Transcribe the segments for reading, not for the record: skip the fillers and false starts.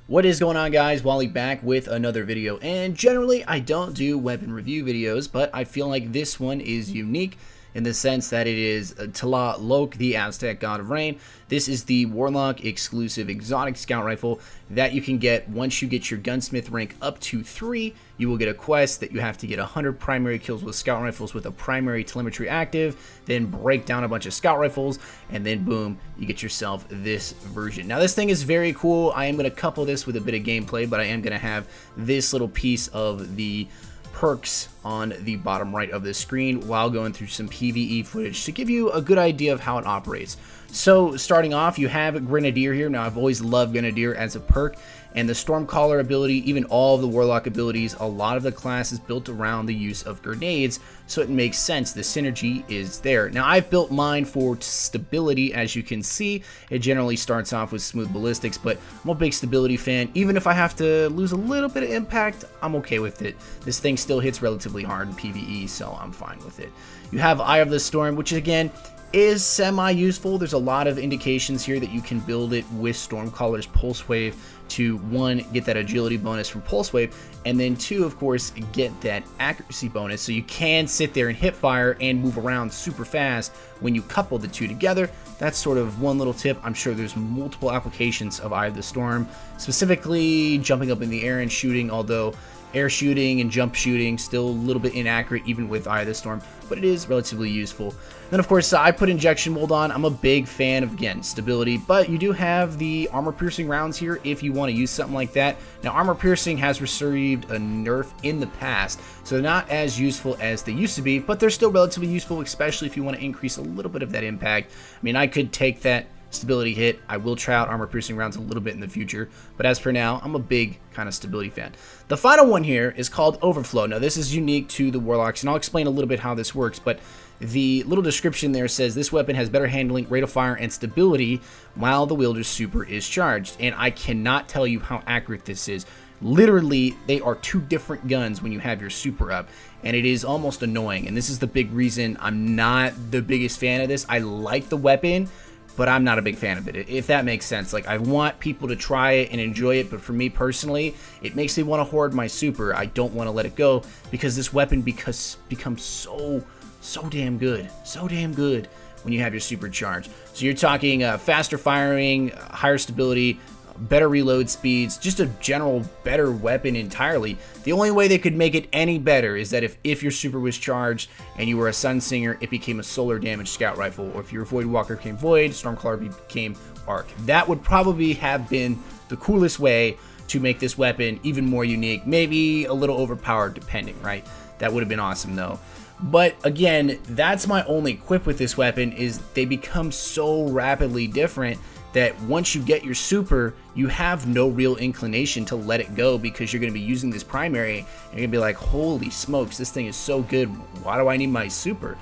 What is going on, guys? Wally back with another video, and generally I don't do weapon review videos, but I feel like this one is unique in the sense that it is Tlaloc, the Aztec God of Rain. This is the Warlock exclusive exotic scout rifle that you can get once you get your gunsmith rank up to 3. You will get a quest that you have to get 100 primary kills with scout rifles with a primary telemetry active, then break down a bunch of scout rifles, and then boom, you get yourself this version. Now this thing is very cool. I am going to couple this with a bit of gameplay, but I am going to have this little piece of the perks on the bottom right of the screen while going through some PvE footage to give you a good idea of how it operates. So starting off, you have Grenadier here. Now I've always loved Grenadier as a perk, and the Stormcaller ability, even all of the Warlock abilities, a lot of the class is built around the use of grenades, so it makes sense. The synergy is there. Now I've built mine for stability. As you can see, it generally starts off with smooth ballistics, but I'm a big stability fan. Even if I have to lose a little bit of impact, I'm okay with it. This thing still hits relatively hard in PvE, so I'm fine with it. You have Eye of the Storm, which again is semi-useful. There's a lot of indications here that you can build it with Stormcaller's Pulse Wave to, 1, get that agility bonus from Pulse Wave, and then 2, of course, get that accuracy bonus, so you can sit there and hip fire and move around super fast when you couple the two together. That's sort of one little tip. I'm sure there's multiple applications of Eye of the Storm, specifically jumping up in the air and shooting, although air shooting and jump shooting still a little bit inaccurate even with Eye of the Storm, but it is relatively useful. Then of course I put injection mold on. I'm a big fan of, again, stability, but you do have the armor piercing rounds here if you want to use something like that. Now armor piercing has received a nerf in the past, so they're not as useful as they used to be, but they're still relatively useful, especially if you want to increase a little bit of that impact. I mean, I could take that stability hit. I will try out armor piercing rounds a little bit in the future, but as for now, I'm a big kind of stability fan. The final one here is called Overflow. Now this is unique to the Warlocks, and I'll explain a little bit how this works, but the little description there says this weapon has better handling, rate of fire, and stability while the wielder's super is charged, and I cannot tell you how accurate this is. Literally, they are two different guns when you have your super up, and it is almost annoying, and this is the big reason I'm not the biggest fan of this. I like the weapon, but I'm not a big fan of it, if that makes sense. Like, I want people to try it and enjoy it, but for me personally, it makes me want to hoard my super. I don't want to let it go because this weapon becomes so damn good. So damn good when you have your super charged. So you're talking faster firing, higher stability, better reload speeds, just a general better weapon entirely. The only way they could make it any better is that if your super was charged and you were a Sunsinger, it became a solar damage scout rifle, or if your Void Walker became Void, Stormcaller became Arc. That would probably have been the coolest way to make this weapon even more unique, maybe a little overpowered depending, right? That would have been awesome though. But again, that's my only quip with this weapon, is they become so rapidly different that once you get your super, you have no real inclination to let it go, because you're going to be using this primary and you're going to be like, holy smokes, this thing is so good, why do I need my super?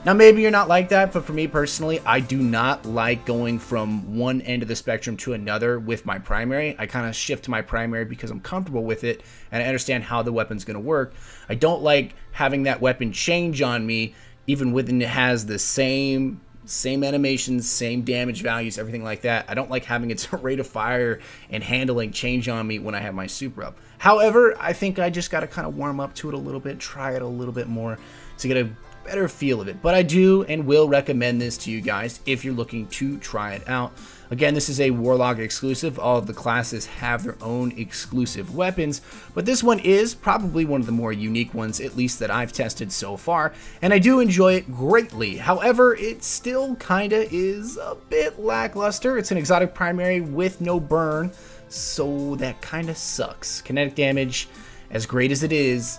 Now maybe you're not like that, but for me personally, I do not like going from one end of the spectrum to another with my primary. I kind of shift to my primary because I'm comfortable with it and I understand how the weapon's going to work. I don't like having that weapon change on me even when it has the same animations, same damage values, everything like that. I don't like having its rate of fire and handling change on me when I have my super up. However, I think I just got to kind of warm up to it a little bit, try it a little bit more to get a better feel of it. But I do and will recommend this to you guys if you're looking to try it out. Again, this is a Warlock exclusive. All of the classes have their own exclusive weapons, but this one is probably one of the more unique ones, at least that I've tested so far, and I do enjoy it greatly. However, it still kinda is a bit lackluster. It's an exotic primary with no burn, so that kinda sucks. Kinetic damage, as great as it is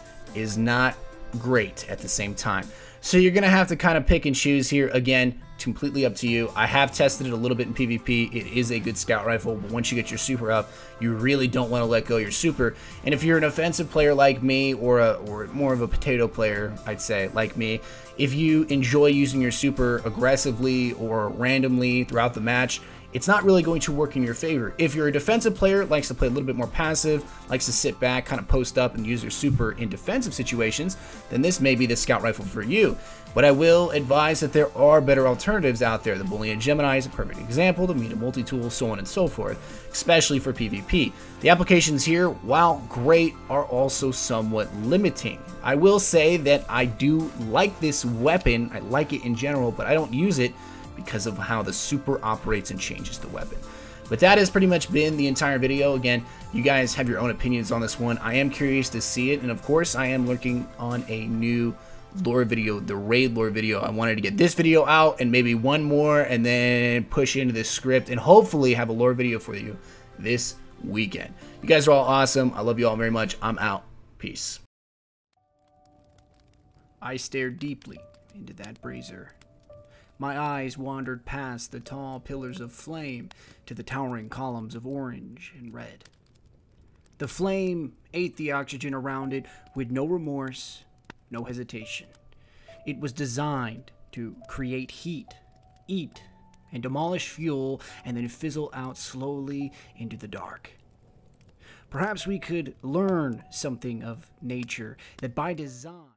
not great at the same time. So you're going to have to kind of pick and choose here. Again, completely up to you. I have tested it a little bit in PvP. It is a good scout rifle, but once you get your super up, you really don't want to let go of your super. And if you're an offensive player like me, or more of a potato player, I'd say, like me, if you enjoy using your super aggressively or randomly throughout the match, it's not really going to work in your favor. If you're a defensive player, likes to play a little bit more passive, likes to sit back, kind of post up and use their super in defensive situations, then this may be the scout rifle for you. But I will advise that there are better alternatives out there. The Boolean Gemini is a perfect example, the Meta multi-tool, so on and so forth, especially for PvP. The applications here, while great, are also somewhat limiting. I will say that I do like this weapon, I like it in general, but I don't use it because of how the super operates and changes the weapon. But that has pretty much been the entire video. Again, you guys have your own opinions on this one. I am curious to see it, and of course I am working on a new lore video, the raid lore video. I wanted to get this video out and maybe one more, and then push into this script and hopefully have a lore video for you this weekend. You guys are all awesome. I love you all very much. I'm out. Peace. I stared deeply into that brazier. My eyes wandered past the tall pillars of flame to the towering columns of orange and red. The flame ate the oxygen around it with no remorse, no hesitation. It was designed to create heat, eat, and demolish fuel, and then fizzle out slowly into the dark. Perhaps we could learn something of nature, that by design